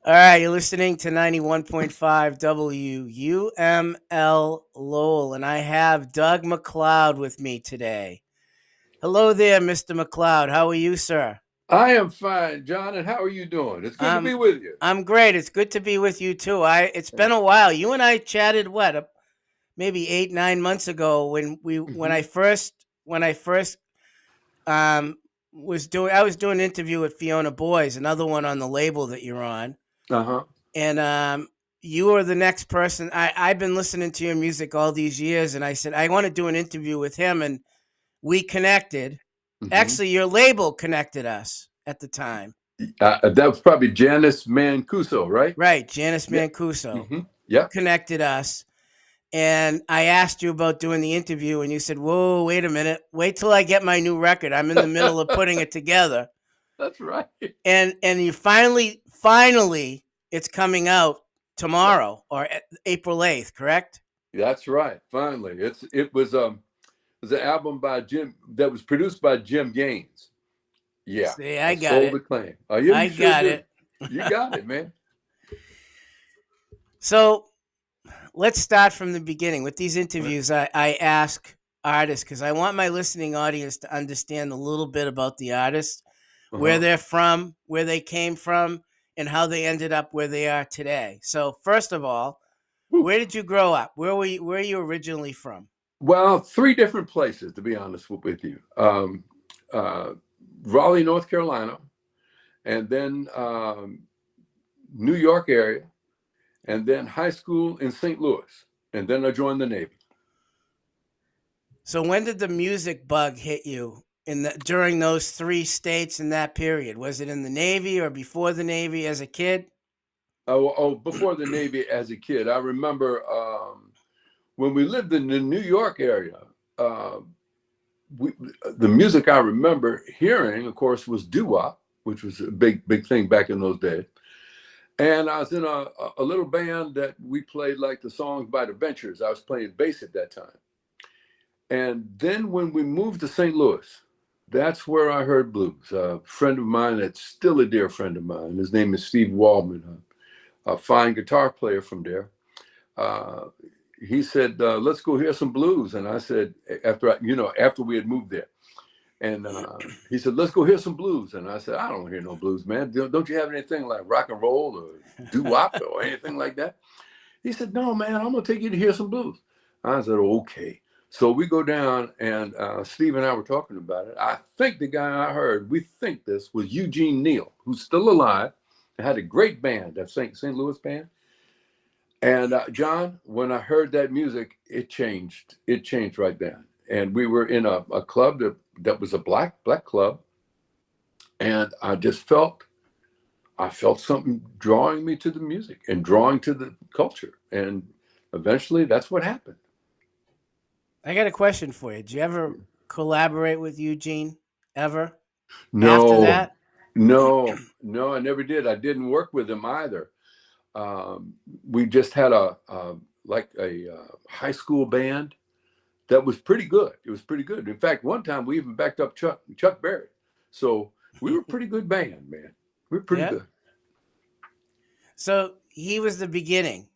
All right, you're listening to 91.5 WUML Lowell, and I have Doug MacLeod with me today. Hello there, Mr. MacLeod. How are you, sir? I am fine, John, and how are you doing? It's good to I'm be with you. I'm great. It's good to be with you too. It's been a while. You and I chatted maybe 8 9 months ago Hmm. when I first um I was doing an interview with Fiona Boys, another one on the label that you're on. Uh-huh. And you are the next person. I've been listening to your music all these years, and I said I want to do an interview with him, and we connected. Hmm. Actually, your label connected us at the time. That was probably Janice Mancuso, right? Right, Janice Yeah. Mancuso Yeah. connected us, and I asked you about doing the interview, and you said, "Whoa, wait a minute, wait till I get my new record. I'm in the middle of putting it together." That's right. And you finally, it's coming out tomorrow or April 8th, correct? That's right. Finally, it was an album by Jim that was produced by Jim Gaines. Yeah, See, a I got soul it. to claim. Oh yeah, I you sure got do. it. You got it, man. So let's start from the beginning. With these interviews, I ask artists because I want my listening audience to understand a little bit about the artist, where Uh-huh. they're from, where they came from, and how they ended up where they are today. So, first of all, Whew. where did you grow up? Where are you originally from? Well, three different places, to be honest with you. Uh, Raleigh, North Carolina, and then New York area, and then high school in St. Louis, and then I joined the Navy. So, when did the music bug hit you during those three states in that period? Was it in the Navy or before the Navy as a kid? Before the Navy as a kid, I remember when we lived in the New York area. Uh, we, the music I remember hearing, of course, was doo-wop, which was a big thing back in those days. And I was in a little band that we played like the songs by the Ventures. I was playing bass at that time. And then when we moved to St. Louis, that's where I heard blues. A friend of mine that's still a dear friend of mine, his name is Steve Waldman, a fine guitar player from there. Uh, he said, "Let's go hear some blues." And I said, after we had moved there, and he said, "Let's go hear some blues." And I said, "I don't hear no blues, man. Don't you have anything like rock and roll or doo wop or anything like that?" He said, "No, man. I'm gonna take you to hear some blues." I said, "Okay." So we go down, and Steve and I were talking about it. I think the guy I heard, we think this was Eugene Neal, who's still alive. Had a great band, that St. Louis band. And John, when I heard that music, it changed. It changed right then. And we were in a club that was a black club, and I felt something drawing me to the music and drawing to the culture. And eventually, that's what happened. I got a question for you. Did you ever collaborate with Eugene ever after No, that? no, I never did. I didn't work with him either. We just had a high school band that was pretty good. It was pretty good. In fact, one time we even backed up Chuck Berry. So we were a pretty good band, man. We were pretty Yeah. good. So he was the beginning.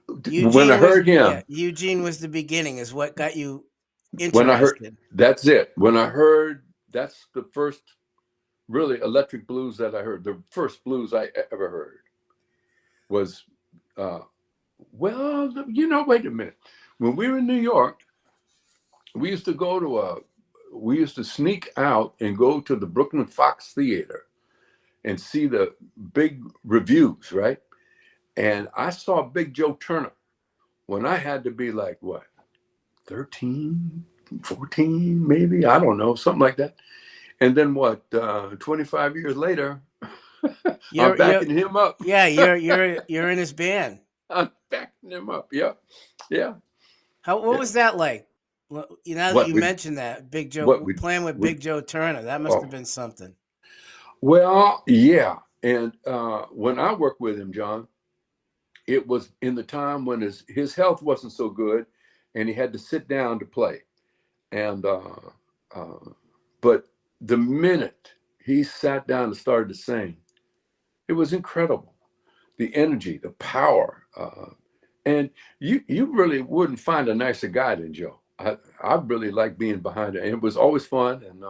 When I heard him, Eugene was the beginning, is what got you when I heard interested. that's it. When I heard that's the first really electric blues that I heard. The first blues I ever heard was uh wait a minute. When we were in New York, we used to go to a we used to sneak out and go to the Brooklyn Fox Theater and see the big reviews, right? And I saw Big Joe Turner when I had to be like, what, 13, 14, maybe? I don't know, something like that. And then 25 years later, I'm You're backing him up. yeah, you're in his band. I'm backing him up. Yeah. Yeah. What Yeah. was that like? Well, now that What you we, mentioned that, Big what Joe playing with we, Big Joe Turner, that must have oh, been something. well, yeah. And when I worked with him, John, it was in the time when his health wasn't so good and he had to sit down to play. And uh, but the minute he sat down and started to sing, It was incredible. The energy, the power. And you really wouldn't find a nicer guy than Joe. I really liked being behind it. And it was always fun. And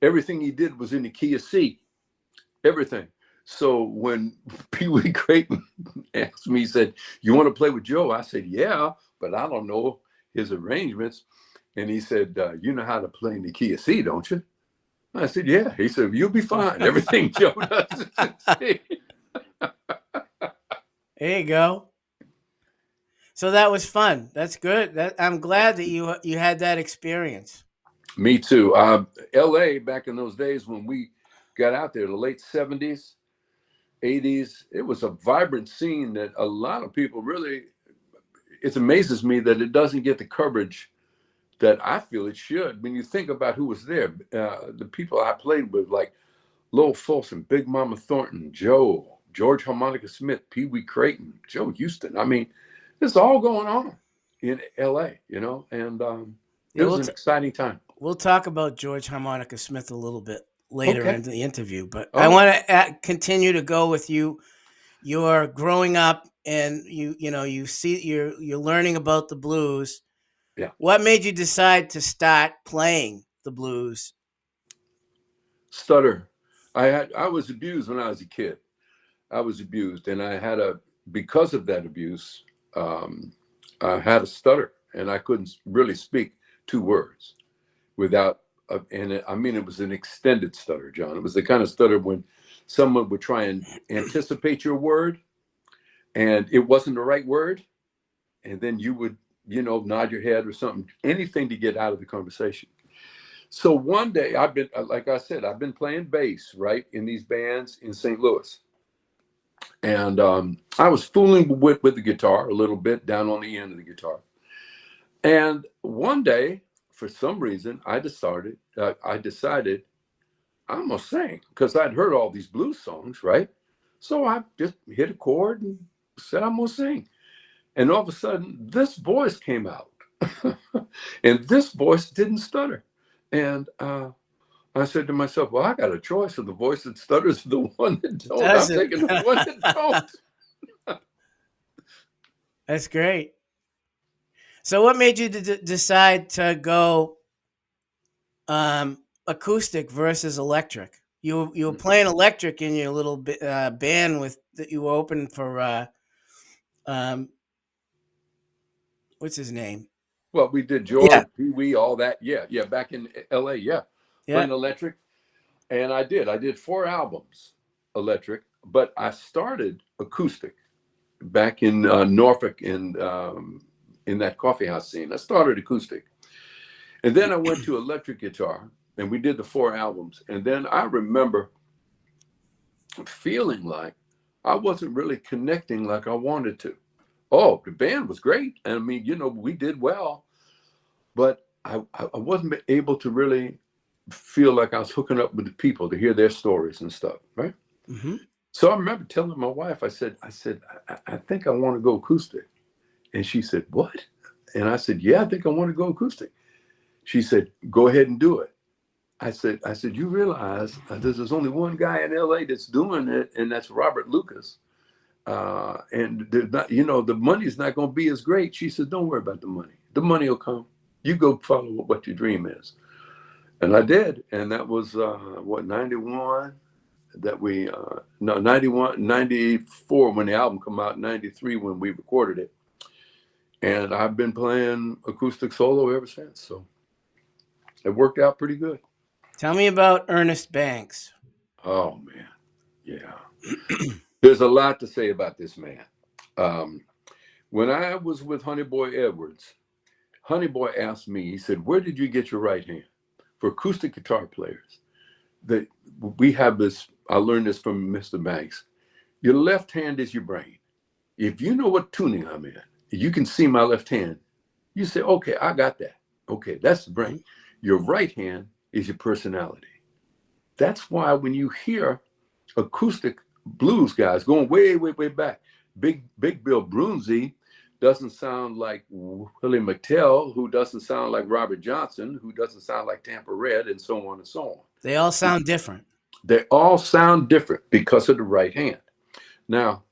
everything he did was in the key of C. Everything. So when Pee Wee Creighton asked me, he said, "You want to play with Joe?" I said, "Yeah, but I don't know his arrangements." And he said, "You know how to play in the key of C, don't you?" I said, "Yeah." He said, "You'll be fine. Everything Joe does is in C." There you go. So that was fun. That's good. I'm glad that you had that experience. Me too. LA back in those days when we got out there, the late 70s, 80s, it was a vibrant scene that a lot of people really, it amazes me that it doesn't get the coverage that I feel it should. When you think about who was there, the people I played with, like Lowell Folsom, Big Mama Thornton, Joe, George Harmonica Smith, Pee Wee Creighton, Joe Houston. I mean, it's all going on in LA, and it Yeah, was an exciting time. we'll talk about George Harmonica Smith a little bit later Okay. in the interview, but I All right. want to continue to go with you. You're growing up, and you see you're learning about the blues. Yeah. What made you decide to start playing the blues? Stutter. I was abused when I was a kid. I was abused, and I had because of that abuse, um, I had a stutter, and I couldn't really speak two words without. I mean, it was an extended stutter, John. It was the kind of stutter when someone would try and anticipate your word, and it wasn't the right word, and then you would, nod your head or something, anything to get out of the conversation. So one day, like I said, I've been playing bass, right, in these bands in St. Louis. And I was fooling with the guitar a little bit down on the end of the guitar. And one day, for some reason, I decided I'm gonna sing because I'd heard all these blues songs, right? So I just hit a chord and said I'm gonna sing. And all of a sudden, this voice came out, and this voice didn't stutter. And I said to myself, "Well, I got a choice of the voice that stutters, the one that don't. I'm Does it? taking the one that don't." That's great. So, what made you decide to go acoustic versus electric? You were playing electric in your little band with that you were opening for. Um, what's his name? Well, we did Yeah, George, Pee Wee, all that. Yeah, yeah. Back in LA, yeah, yeah. playing electric, and I did 4 albums electric, but I started acoustic back in Norfolk in that coffee house scene. I started acoustic, and then I went to electric guitar, and we did the 4 albums, and then I remember feeling like I wasn't really connecting like I wanted to. Oh, the band was great. I mean, we did well, but I wasn't able to really feel like I was hooking up with the people to hear their stories and stuff, right? Hmm. So I remember telling my wife, I think I want to go acoustic. And she said, "What?" And I said, "Yeah, I think I want to go acoustic." She said, "Go ahead and do it." I said, "You realize there's only one guy in LA that's doing it, and that's Robert Lucas. And there's not, the money's not going to be as great." She said, "Don't worry about the money. The money will come. You go follow what your dream is." And I did. And that was, 91 that no, 91, 94 when the album come out, 93 when we recorded it. And I've been playing acoustic solo ever since. So it worked out pretty good. Tell me about Ernest Banks. Oh, man. Yeah. There's a lot to say about this man. Um, when I was with Honey Boy Edwards, Honey Boy asked me, he said, "Where did you get your right hand?" For acoustic guitar players, that we have this, I learned this from Mr. Banks. Your left hand is your brain. If you know what tuning I'm in, you can see my left hand. You say, "Okay, I got that." Okay, that's the brain. Mhm. Your right hand is your personality. That's why when you hear acoustic blues guys going way, way, way back, Big Bill Broonzy doesn't sound like Willie McTell, who doesn't sound like Robert Johnson, who doesn't sound like Tampa Red, and so on and so on. They all sound different. They all sound different because of the right hand. Now,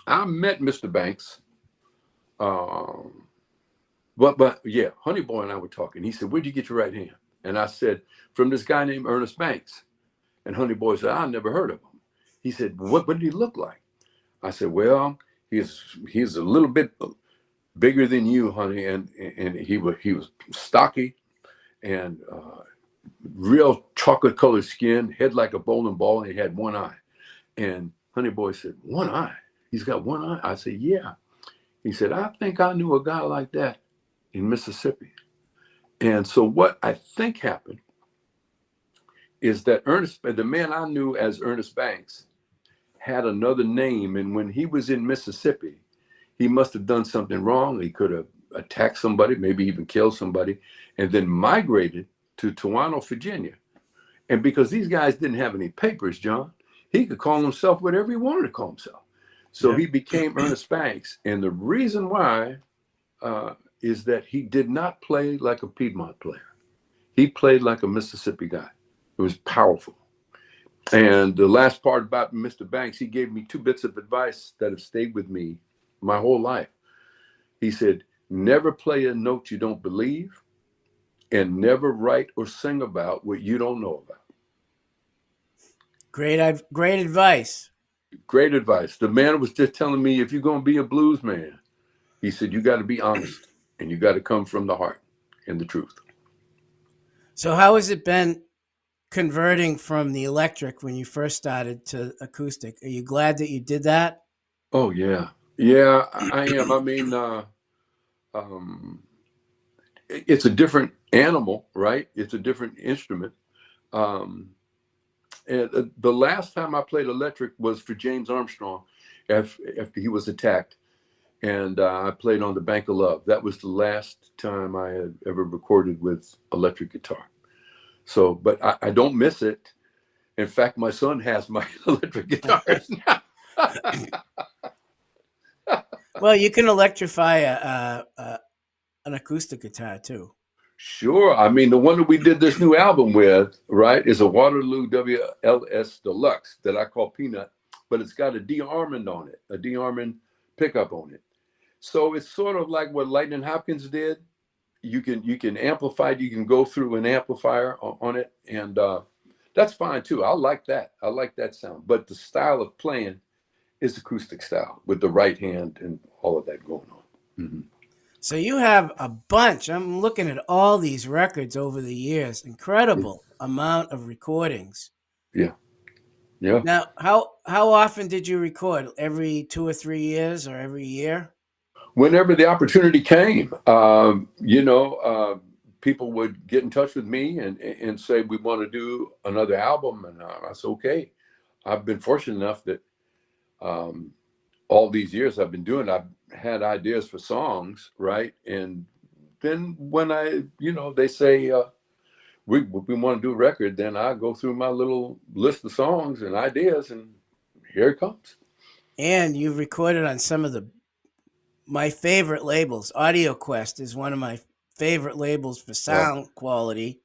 I met Mr. Banks, um, but yeah, Honey Boy and I were talking. He said, "Where'd you get your right hand?" And I said, "From this guy named Ernest Banks." And Honey Boy said, "I never heard of him." He said, "What did he look like?" I said, "Well, he's a little bit bigger than you, honey, and he was stocky and real chocolate colored skin, head like a bowling ball, and he had one eye." And Honey Boy said, "One eye? He's got one eye?" I said, "Yeah." He said, "I think I knew a guy like that in Mississippi." And so what I think happened is that the man I knew as Ernest Banks, had another name, and when he was in Mississippi, he must have done something wrong. He could have attacked somebody, maybe even killed somebody, and then migrated to Toano, Virginia. And because these guys didn't have any papers, John, he could call himself whatever he wanted to call himself. So Yeah. he became Ernest Banks. And the reason why is that he did not play like a Piedmont player. He played like a Mississippi guy. It was powerful. And the last part about Mr. Banks, he gave me two bits of advice that have stayed with me my whole life. He said, "Never play a note you don't believe, and never write or sing about what you don't know about." Great advice. Great advice. The man was just telling me, if you're going to be a blues man, he said, you got to be honest and you got to come from the heart and the truth. So how has it been converting from the electric when you first started to acoustic? Are you glad that you did that? Oh, yeah. Yeah, I am. I mean, um, it's a different animal, right? It's a different instrument. Um, and the last time I played electric was for James Armstrong after he was attacked. And I played on the Bank of Love. That was the last time I had ever recorded with electric guitar. So, but I don't miss it. In fact, my son has my electric guitars now. Well, you can electrify an acoustic guitar too. Sure. I mean, the one that we did this new album with, right, is a Waterloo WLS Deluxe that I call Peanut, but it's got a D-Armond on it, a D-Armond pickup on it. So it's sort of like what Lightning Hopkins did. You can amplify it, you can go through an amplifier on it, and that's fine too. I like that. I like that sound. But the style of playing is acoustic style with the right hand and all of that going on. Mm-hmm. So you have a bunch. I'm looking at all these records over the years. Incredible amount of recordings. Yeah, yeah. Now, how often did you record? Every 2 or 3 years, or every year? Whenever the opportunity came, people would get in touch with me and say, we want to do another album. And I said, okay. I've been fortunate enough that um, all these years I've been doing, I've had ideas for songs, right? And then when they say, we want to do a record, then I go through my little list of songs and ideas, and here it comes. And you've recorded on some of the my favorite labels. Audio Quest is one of my favorite labels for Oh, sound quality.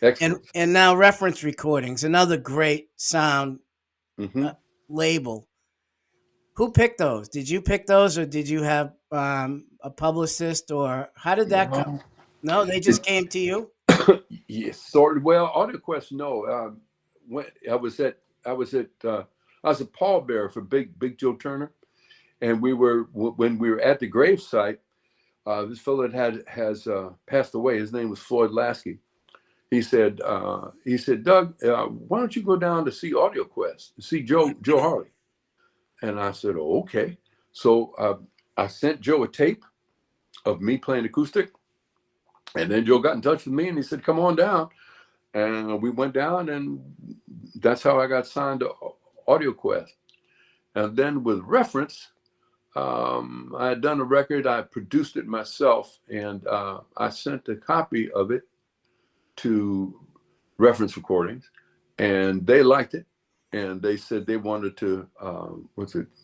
And excellent. and now Reference Recordings, another great sound Hmm. uh, label. Who picked those? Did you pick those, or did you have a publicist, or how did that come? No. No, they just came to you. Yes, sort of. Well, audio quest, no. When I was a pallbearer for Big Joe Turner, and when we were at the gravesite. This fellow has passed away. His name was Floyd Lasky. He said, Doug, why don't you go down to see Audio Quest, to see Joe Harley? And I said, oh, okay. So I sent Joe a tape of me playing acoustic, and then Joe got in touch with me and he said, come on down. And we went down, and that's how I got signed to Audio Quest. And then with Reference, I had done a record. I produced it myself, and I sent a copy of it to Reference Recordings, and they liked it, and they said they wanted to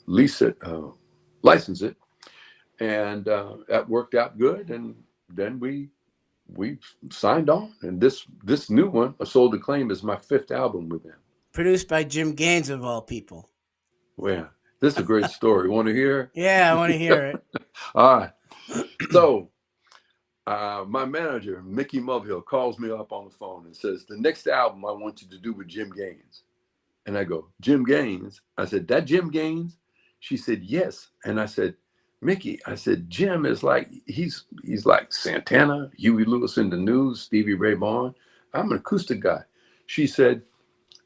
lease it, license it, and that worked out good. And then we signed on, and this new one, A Soul to Claim, is my fifth album with them. Produced by Jim Gaines of all people. Well, this is a great story. Want to hear? Yeah, I want to hear All right. it. So, my manager, Mickey Mulvihill, calls me up on the phone and says, the next album I want you to do with Jim Gaines. And I go, Jim Gaines? I said, that Jim Gaines? She said, yes. And I said, Mickey, I said, Jim is like, he's like Santana, Huey Lewis in the News, Stevie Ray Vaughan. I'm an acoustic guy. She said,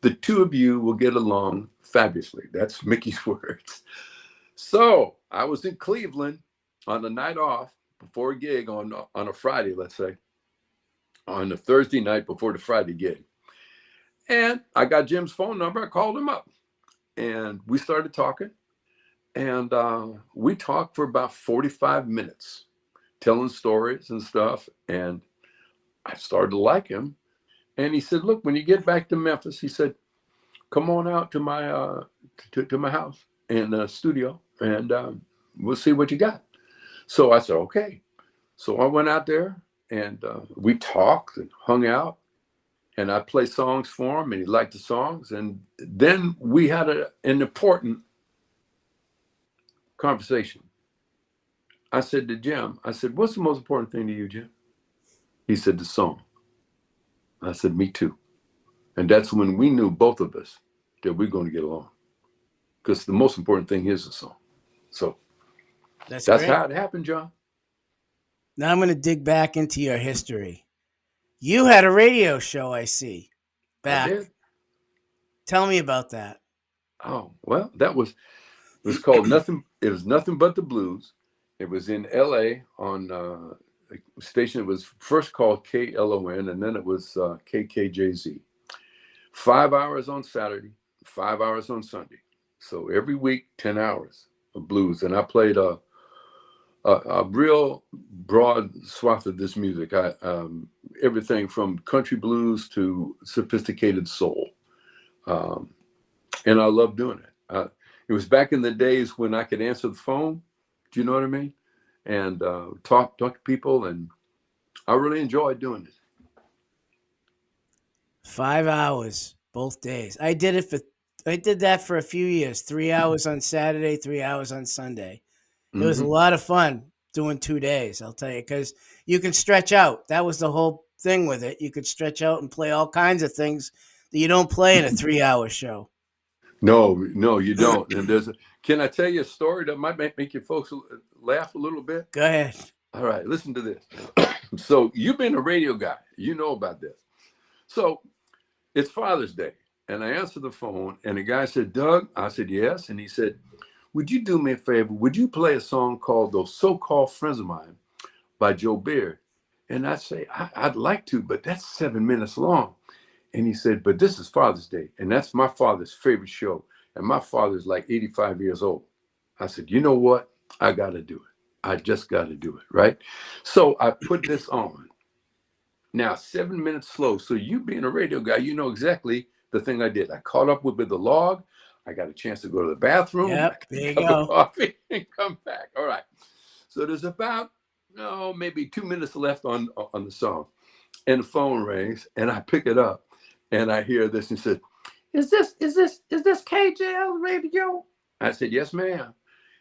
the two of you will get along fabulously. That's Mickey's words. So I was in Cleveland on the night off before a gig on a Friday, let's say, on the Thursday night before the Friday gig. And I got Jim's phone number. I called him up and we started talking. And we talked for about 45 minutes, telling stories and stuff. And I started to like him. And he said, look, when you get back to Memphis, he said, come on out to my to my house and studio, and we'll see what you got. So I said, okay. So I went out there and we talked and hung out, and I played songs for him, and he liked the songs. And then we had an important conversation. I said to Jim, I said, what's the most important thing to you, Jim? He said, the song. I said, me too. And that's when we knew, both of us, that we're going to get along. Because the most important thing is the song. So that's how it happened, John. Now I'm going to dig back into your history. You had a radio show, I see. Back. I did. Tell me about that. Oh, well, it was called Nothing. It was Nothing But the Blues. It was in LA on a station. It was first called KLON, and then it was KKJZ. 5 hours on Saturday, 5 hours on Sunday. So every week, 10 hours of blues. And I played a real broad swath of this music. Everything from country blues to sophisticated soul. And I love doing it. It was back in the days when I could answer the phone. Do you know what I mean? And talk to people. And I really enjoyed doing it. 5 hours both days. I did that for a few years. 3 hours on Saturday, 3 hours on Sunday. It was a lot of fun doing 2 days, I'll tell you, because you can stretch out. That was the whole thing with it. You could stretch out and play all kinds of things that you don't play in a 3-hour show. No, you don't. And can I tell you a story that might make you folks laugh a little bit? Go ahead. All right, listen to this. So you've been a radio guy. You know about this. So it's Father's Day, and I answered the phone, and the guy said, Doug? I said, yes. And he said, would you do me a favor? Would you play a song called Those So-Called Friends of Mine by Joe Beard? And I say, I'd like to, but that's 7 minutes long. And he said, but this is Father's Day, and that's my father's favorite show. And my father's like 85 years old. I said, you know what? I got to do it. I just got to do it, right? So I put this on. Now, 7 minutes slow. So you being a radio guy, you know exactly the thing I did. I caught up with the log. I got a chance to go to the bathroom. Yep, there you cup go. of coffee and come back. All right. So there's about, maybe 2 minutes left on the song. And the phone rings, and I pick it up, and I hear this, and said, is this KJL radio? I said, yes, ma'am.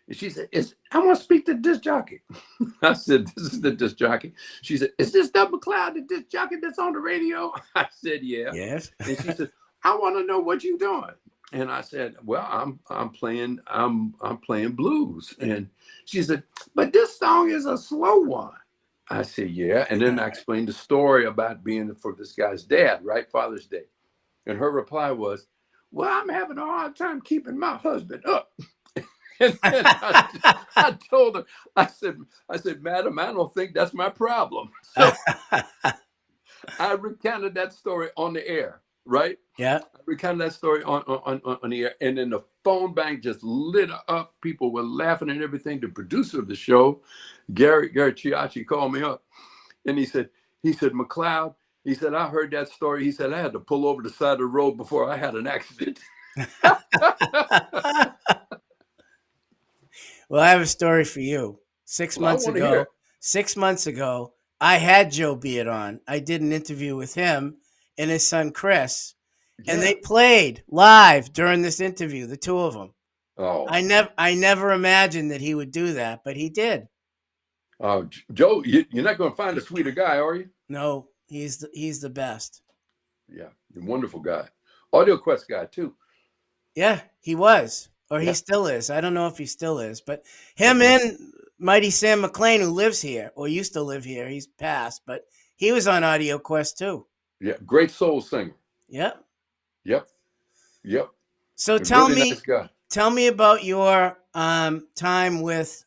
And she said, I want to speak to the disc jockey. I said, this is the disc jockey. She said, is this Doug MacLeod, the disc jockey that's on the radio? I said, yeah. Yes. And she said, I want to know what you're doing. And I said, well, I'm playing blues. And she said, but this song is a slow one. I said, yeah. And then I explained the story about being for this guy's dad, right? Father's Day. And her reply was, well, I'm having a hard time keeping my husband up. And then I told her, I said, madam, I don't think that's my problem. So I recounted that story on the air, right? Yeah. I recounted that story on the air. And then the phone bank just lit up. People were laughing and everything. The producer of the show, Gary Chiachi, called me up. And he said, MacLeod, he said, I heard that story. He said, I had to pull over the side of the road before I had an accident. Well, I have a story for you. 6 months ago, 6 months ago, I had Joe Beard on. I did an interview with him and his son, Chris. and Yeah. they played live during this interview, the two of them. Oh, I never imagined that he would do that, but he did. Joe, you're not going to find a sweeter guy, are you? No, he's the best. Yeah, you're a wonderful guy. Audio Quest guy too. Yeah, he was, or he Yeah. still is. I don't know if he still is, but him Okay. and Mighty Sam McLean, who lives here or used to live here, he's passed, but he was on Audio Quest too. Yeah, great soul singer. Yeah. Yep. Yep. So A really nice guy. tell me about your time with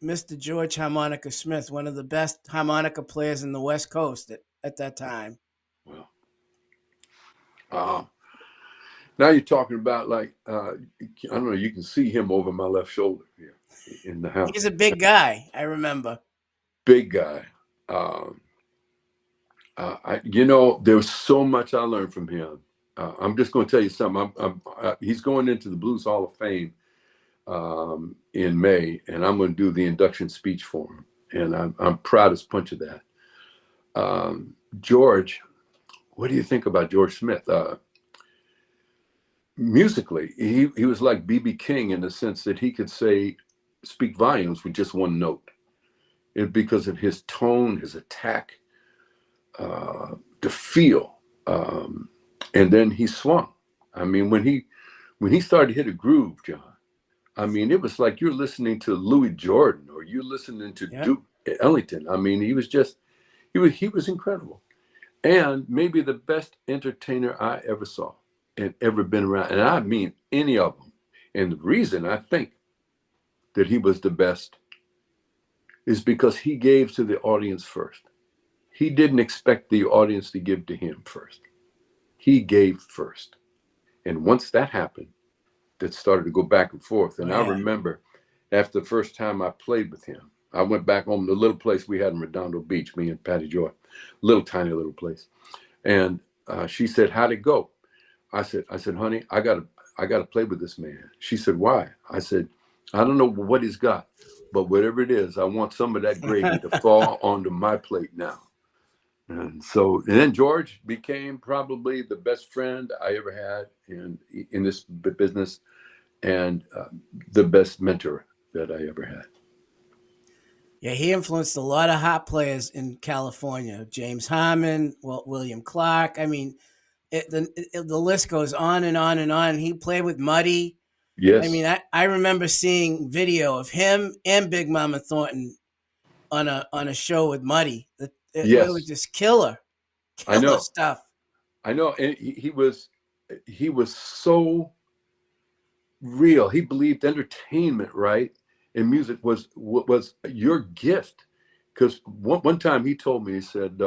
Mr. George Harmonica Smith, one of the best harmonica players in the West Coast at that time. Well, uh, now you're talking about like I don't know. You can see him over my left shoulder here in the He's house. a big guy, I remember. Big guy. Um, there's so much I learned from him. I'm just going to tell you something. He's going into the Blues Hall of Fame in May, and I'm going to do the induction speech for him. And I'm proud as punch of that. George, what do you think about George Smith? Musically, he was like B.B. King in the sense that he could speak volumes with just one note. Because of his tone, his attack, the feel, and then he swung. I mean, when he started to hit a groove, John, I mean, it was like you're listening to Louis Jordan or you're listening to Yeah. Duke Ellington. I mean, he was incredible, and maybe the best entertainer I ever saw and ever been around, and I mean any of them. And the reason I think that he was the best is because he gave to the audience first. He didn't expect the audience to give to him first. He gave first. And once that happened, that started to go back and forth. And Oh, I yeah. remember after the first time I played with him, I went back home to the little place we had in Redondo Beach, me and Patty Joy, little tiny little place. And she said, "How'd it go?" I said, "Honey, I gotta play with this man." She said, "Why?" I said, "I don't know what he's got, but whatever it is, I want some of that gravy to fall onto my plate now." And then George became probably the best friend I ever had in this business, and the best mentor that I ever had. Yeah, he influenced a lot of hot players in California. James Harmon, William Clark. I mean, the list goes on and on and on. He played with Muddy. I mean, Yes, I remember seeing video of him and Big Mama Thornton on a show with Muddy. It was yes, just killer, I killer know, stuff. I know, and he was so real. He believed entertainment, right, and music was your gift. Because one time he told me, he said,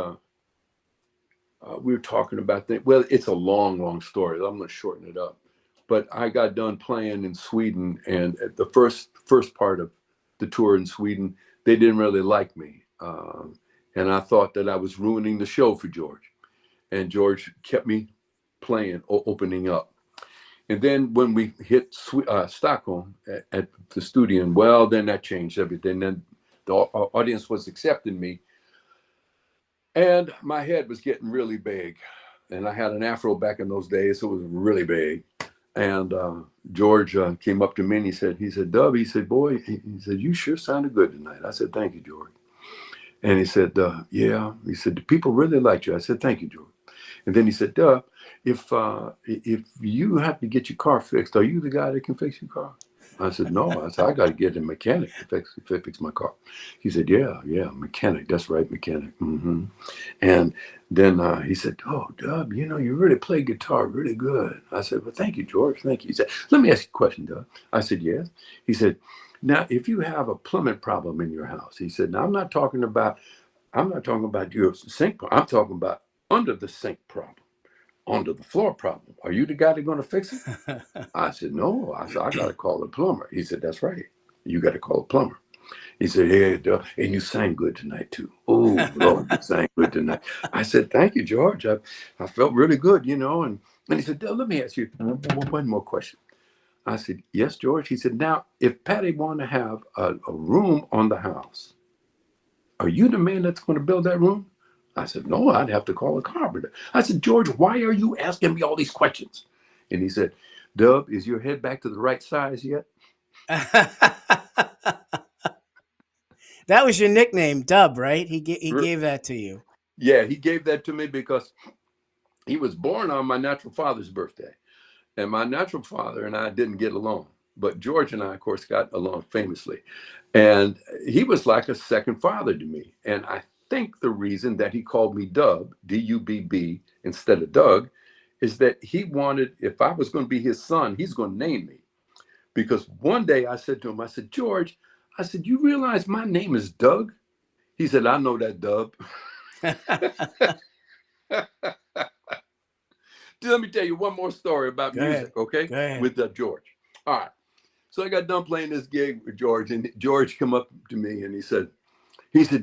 we were talking about that. Well, it's a long, long story. I'm going to shorten it up. But I got done playing in Sweden, and at the first part of the tour in Sweden, they didn't really like me, and I thought that I was ruining the show for George. And George kept me playing, opening up. And then when we hit Stockholm at the studio, well, then that changed everything. Then the audience was accepting me, and my head was getting really big. And I had an afro back in those days, so it was really big. And George came up to me and he said, "Dub," he said, "Boy," he said, "you sure sounded good tonight." I said, "Thank you, George." And he said, "Yeah." He said, "The people really liked you." I said, "Thank you, George." And then he said, "Dub, if you have to get your car fixed, are you the guy that can fix your car?" I said, "No." I said, "I got to get a mechanic to fix my car." He said, "Yeah, mechanic. That's right, mechanic." Mm-hmm. And then he said, "Oh, Dub, you really play guitar really good." I said, "Well, thank you, George. Thank you." He said, "Let me ask you a question, Dub." I said, "Yes." He said, "Now, if you have a plumbing problem in your house," he said, "now I'm not talking about your sink problem. I'm talking about under the sink problem, under the floor problem. Are you the guy that's going to fix it?" I said, "No." I said, "I got to call a plumber." He said, "That's right. You got to call a plumber." He said, "Hey, Doug, and you sang good tonight too." "Oh, Lord, you sang good tonight." I said, "Thank you, George. I felt really good, And he said, "Doug, let me ask you one more question." I said, "Yes, George." He said, "Now, if Patty wanted to have a room on the house, are you the man that's going to build that room?" I said, no, I'd have to call a carpenter. I said, George, why are you asking me all these questions? And he said, Dub, is your head back to the right size yet? That was your nickname, Dub, right? He gave that to you. Yeah, he gave that to me because he was born on my natural father's birthday. And my natural father and I didn't get along. But George and I, of course, got along famously. And he was like a second father to me. And I think the reason that he called me Dub, D-U-B-B, instead of Doug, is that he wanted, if I was going to be his son, he's going to name me. Because one day I said to him, I said, George, I said, you realize my name is Doug? He said, I know that, Dub. Let me tell you one more story about Go music, ahead. okay? Go ahead. With George. All right. So I got done playing this gig with George, and George come up to me and he said,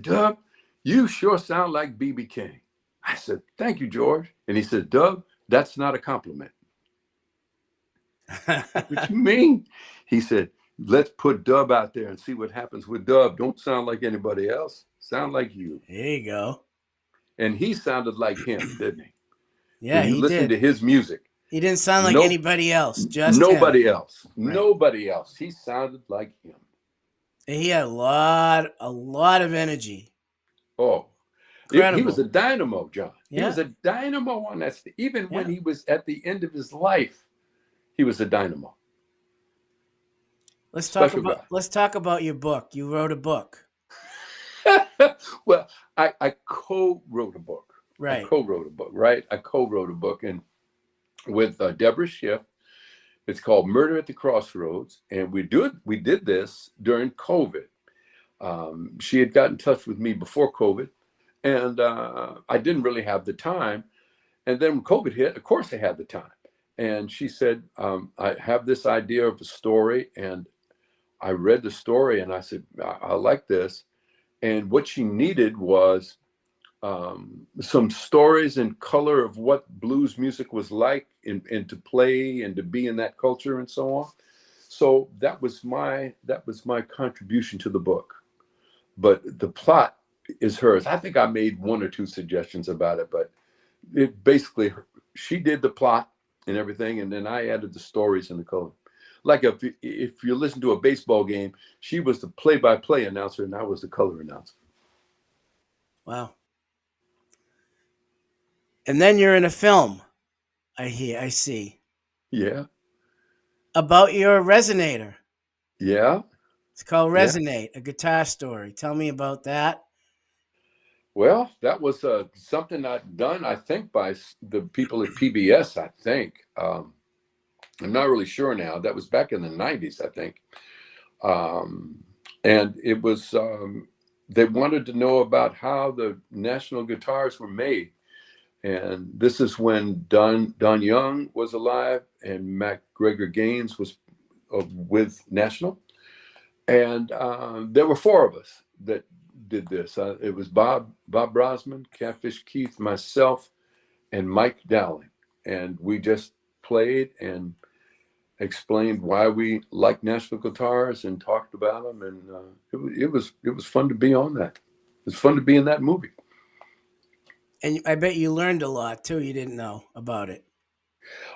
Doug, you sure sound like B.B. King. I said, thank you, George. And he said, Doug, that's not a compliment. What you mean? He said, let's put Dub out there and see what happens with Dub. Don't sound like anybody else. Sound like you. There you go. And he sounded like him, didn't he? Yeah, When you he listen did. to his music, He didn't sound like no, anybody else, just him. nobody else. Right. Nobody else. He sounded like him. And he had a lot of energy. Oh, he was Incredible. a dynamo, John. He was Yeah. a dynamo on that. Even when Yeah. he was at the end of his life, he was a dynamo. Special guy. Let's talk about your book. You wrote a book. Well, I co-wrote a book. Right. Right? I co-wrote a book and with Deborah Schiff. It's called Murder at the Crossroads, and we did this during COVID. She had got in touch with me before COVID, and I didn't really have the time. And then when COVID hit, of course I had the time. And she said, I have this idea of a story, and I read the story, and I said, I like this. And what she needed was some stories in color of what blues music was like and to play and to be in that culture and so on. So that was my contribution to the book. But the plot is hers. I think I made one or two suggestions about it, but it basically, she did the plot and everything, and then I added the stories and the color. Like if you listen to a baseball game, she was the play-by-play announcer and I was the color announcer. Wow. And then you're in a film. I see. Yeah, About your resonator. yeah, It's called yeah. Resonate, a guitar story. Tell me about that. Well, that was something I'd done, I think, by the people at PBS, I think. I'm not really sure now. That was back in the 90s, I think. And it was, they wanted to know about how the national guitars were made. And this is when Don Young was alive and MacGregor Gaines was with National. And there were four of us that did this. It was Bob Brosman, Catfish Keith, myself, and Mike Dowling. And we just played and explained why we like National guitars and talked about them. And it was fun to be on that. It was fun to be in that movie. And I bet you learned a lot too. You didn't know about it.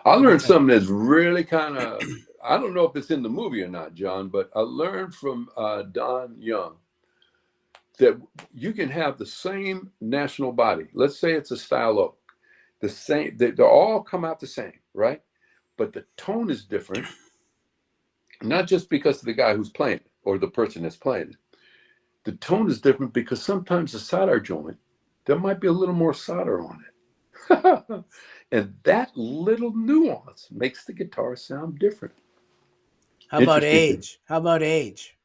I Every learned time. something that's really kind of, I don't know if it's in the movie or not, John, but I learned from Don Young that you can have the same national body. Let's say it's a style oak. The same, they all come out the same, right? But the tone is different, not just because of the guy who's playing it or the person that's playing it. The tone is different because sometimes the solder joint, there might be a little more solder on it. And that little nuance makes the guitar sound different. How about Interesting thing. age? How about age?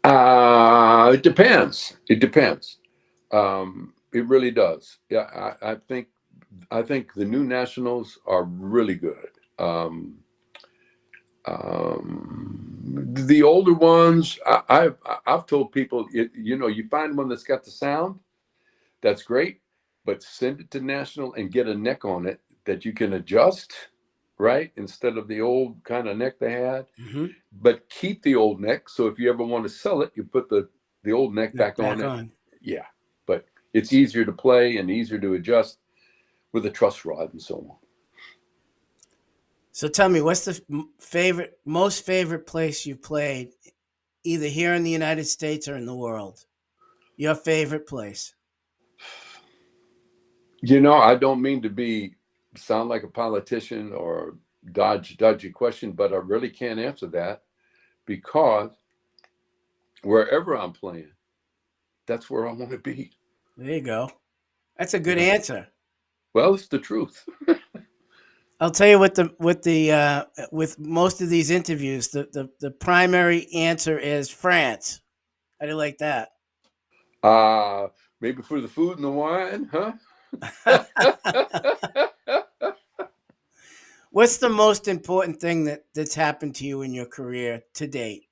It depends. It depends. It really does. Yeah, I think the new nationals are really good. The older ones, I've told people, you find one that's got the sound, that's great, but send it to national and get a neck on it that you can adjust, right? Instead of the old kind of neck they had, Mm-hmm. but keep the old neck. So if you ever want to sell it, you put the old neck back on Back it. on. Yeah, but it's easier to play and easier to adjust with a truss rod and so on. So tell me, what's the most favorite place you played, either here in the United States or in the world? Your favorite place? I don't mean to be sound like a politician or dodgy question, but I really can't answer that because wherever I'm playing, that's where I want to be. There you go. That's a good Yeah. answer. Well, it's the truth. I'll tell you with most of these interviews, the primary answer is France. How do you like that? Maybe for the food and the wine, huh? What's the most important thing that's happened to you in your career to date?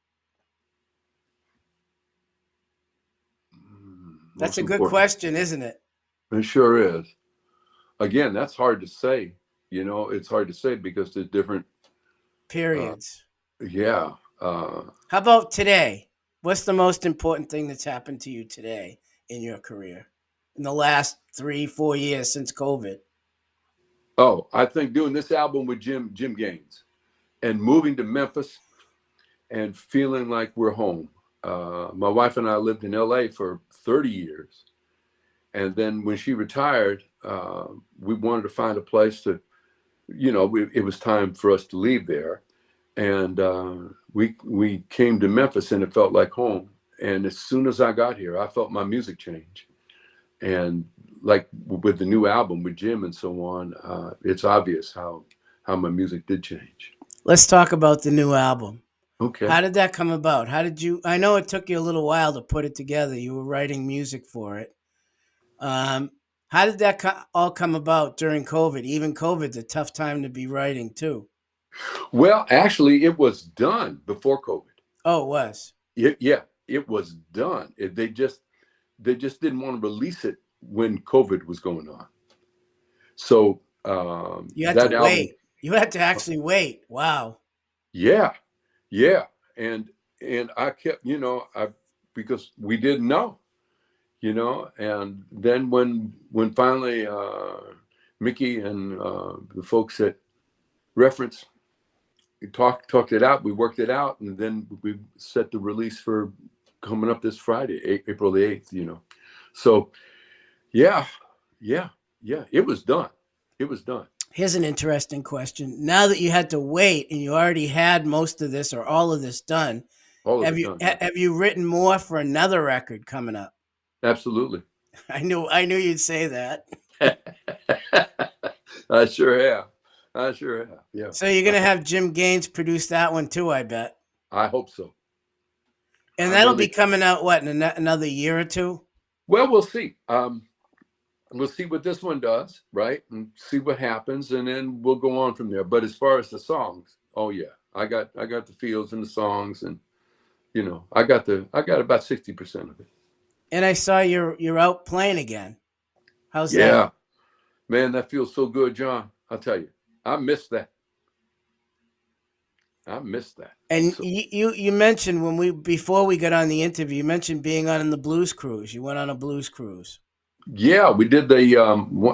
That's Most a good important. question, isn't it? It sure is. Again, that's hard to say. It's hard to say because there's different. Uh, Periods. yeah. How about today? What's the most important thing that's happened to you today in your career in the last 3, 4 years since COVID? Oh, I think doing this album with Jim Gaines and moving to Memphis and feeling like we're home. My wife and I lived in LA for 30 years. And then when she retired, we wanted to find a place to, it was time for us to leave there. And we came to Memphis and it felt like home. And as soon as I got here, I felt my music change. And like with the new album with Jim and so on, it's obvious how my music did change. Let's talk about the new album. Okay. How did that come about? How did you? I know it took you a little while to put it together. You were writing music for it. Um, how did that all come about during COVID? Even COVID's a tough time to be writing too. Well, actually, it was done before COVID. Oh, it was. Yeah, it was done. They just didn't want to release it when COVID was going on. So You had to that album, wait. You had to actually wait. Wow. yeah, yeah, and I kept, I because we didn't know, and then when finally Mickey and the folks at Reference talked it out, we worked it out, and then we set the release for coming up this Friday, April the 8th. So yeah, yeah, yeah, it was done. It was done. Here's an interesting question. Now that you had to wait and you already had most of this or all of this done, All of have it you done. Yeah. have you written more for another record coming up? Absolutely. I knew you'd say that. I sure have. I sure have. Yeah. So you're gonna have Jim Gaines produce that one too, I bet. I hope so. And I that'll be really. coming out what in another year or two? Well, we'll see. We'll see what this one does, right, and see what happens, and then we'll go on from there. But as far as the songs, oh yeah, I got the feels in the songs, and I got about 60% of it. And I saw you're out playing again. How's that? Yeah, man, that feels so good, John. I'll tell you, I miss that. I miss that. And So you mentioned before we got on the interview, you mentioned being on the blues cruise. You went on a blues cruise. yeah, we did the.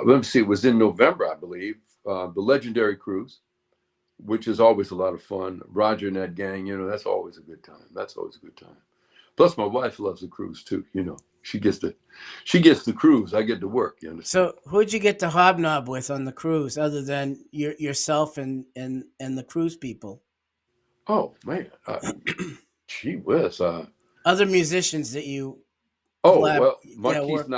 Let me see. It was in November, I believe. The legendary cruise, which is always a lot of fun. Roger and that gang, that's always a good time. That's always a good time. Plus, my wife loves the cruise too. She gets the cruise. I get to work. You understand? So who'd you get to hobnob with on the cruise other than yourself and the cruise people? Oh man, gee whiz. Other musicians that you Oh collab well, work.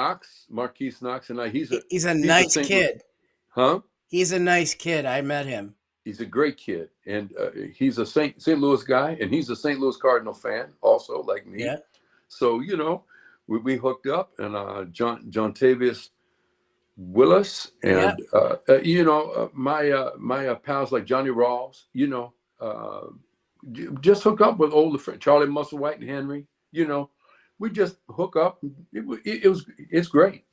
Marquise Knox, and I. He's a He's a he's a nice St. Louis, kid. huh? He's a nice kid. I met him. He's a great kid, and he's a St. Louis guy, and he's a St. Louis Cardinal fan, also like me. Yeah. So we hooked up, and John Tavius Willis, Yeah. and my pals like Johnny Rawls, uh, just hook up with older friends, Charlie Musselwhite and Henry. We just hook up. It's great.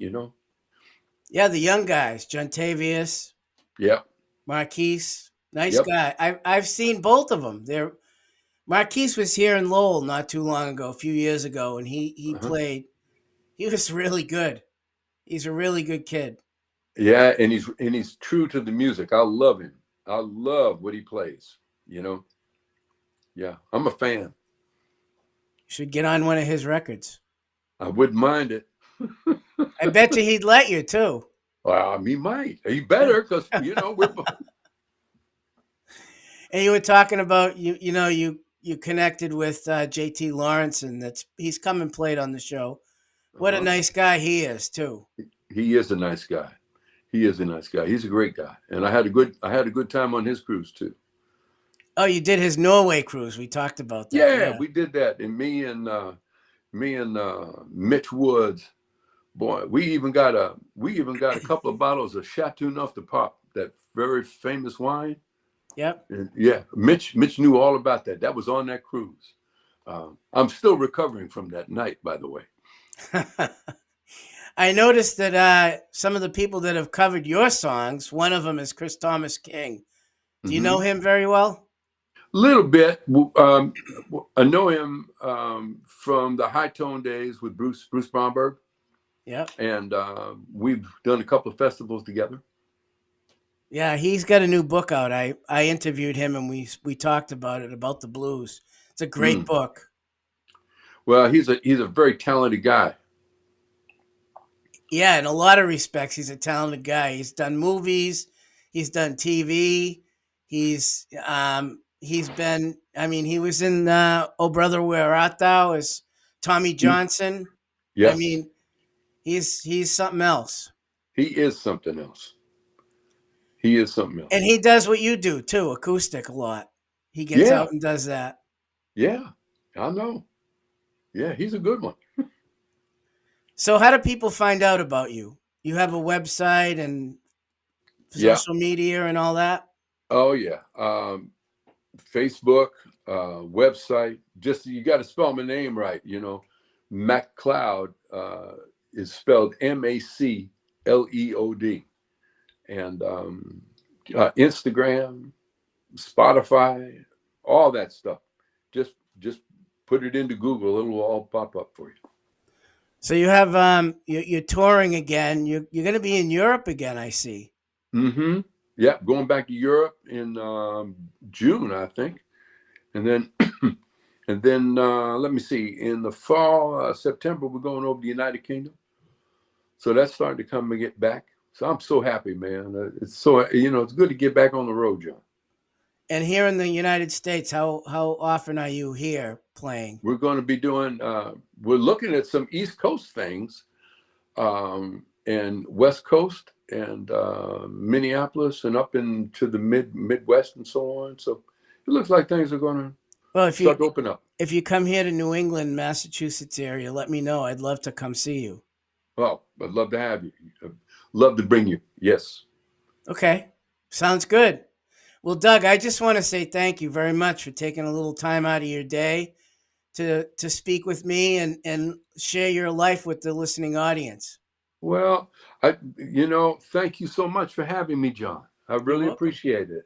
Yeah, the young guys, John Tavius, Yeah. Marquise, nice Yep. guy. I've seen both of them. Marquise was here in Lowell not too long ago, a few years ago, and he Uh-huh. played. He was really good. He's a really good kid. Yeah, and he's true to the music. I love him. I love what he plays. You know, yeah, I'm a fan. Should get on one of his records. I wouldn't mind it. I bet you he'd let you too. Well, he might. He better, because we're. And you were talking about you connected with JT Lawrence, and he's come and played on the show. What a Uh-huh. nice guy he is too. He is a nice guy. He is a nice guy. He's a great guy, and I had a good time on his cruise too. Oh, you did his Norway cruise. We talked about that. Yeah, Yeah. we did that, and me and Mitch Woods. Boy, we even got a couple of bottles of Chateau Neuf de Pop, that very famous wine. Yep. And yeah, Mitch knew all about that. That was on that cruise. I'm still recovering from that night, by the way. I noticed that some of the people that have covered your songs, one of them is Chris Thomas King. Do you know Hmm. him very well? Little bit. I know him from the High Tone days with Bruce Bromberg, Yep. and we've done a couple of festivals together. Yeah, he's got a new book out. I interviewed him and we talked about it, about the blues. It's a great Mm. book. Well, he's a very talented guy. Yeah, in a lot of respects, he's a talented guy. He's done movies, he's done TV, he's been. I mean, he was in Oh Brother Where Art Thou as Tommy He, Johnson. I yes, mean, he's something else, he is something else. He is something and else. he does what you do too, acoustic a lot. He gets Yeah, out and does that. yeah, I know. Yeah, he's a good one. So, how do people find out about you? You have a website and Yeah. social media and all that. Oh yeah. Facebook, website. Just you got to spell my name right. MacLeod is spelled Macleod, and Instagram, Spotify, all that stuff. Just put it into Google; it'll all pop up for you. So you have you're touring again. You're going to be in Europe again. I see. Mm-hmm. Yeah, going back to Europe in June, I think, and then and then let me see. In the fall, September, we're going over to the United Kingdom. So that's starting to come and get back. So I'm so happy, man. It's good to get back on the road, John. And here in the United States, how often are you here playing? We're going to be doing. We're looking at some East Coast things, and West Coast, and Minneapolis, and up into the Midwest, and so on. So it looks like things are going to Well, start to open up. if you come here to New England, Massachusetts area, let me know. I'd love to come see you. Well, I'd love to have you. I'd love to bring you. Yes. Okay, sounds good. Well, Doug, I just want to say thank you very much for taking a little time out of your day to speak with me and share your life with the listening audience. Well, thank you so much for having me, John. I You're really welcome. appreciate it.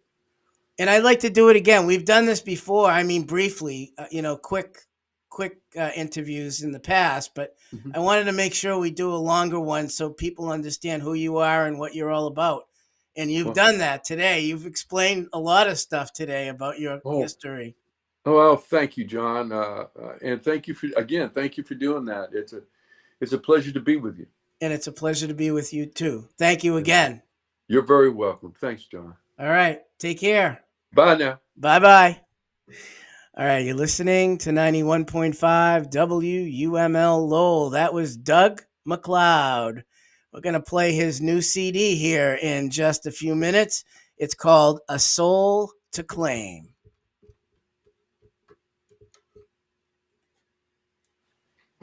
And I'd like to do it again. We've done this before. I mean, briefly, quick interviews in the past, but Mhm. I wanted to make sure we do a longer one so people understand who you are and what you're all about. And you've Well, done that today. You've explained a lot of stuff today about your oh, history. well, thank you, John, and thank you for doing that. It's a pleasure to be with you. And it's a pleasure to be with you too. Thank you And again. you're very welcome. Thanks, John. All right. Take care. Bye now. Bye bye. All right, you're listening to 91.5 WUML Lowell. That was Doug MacLeod. We're going to play his new CD here in just a few minutes. It's called A Soul to Claim.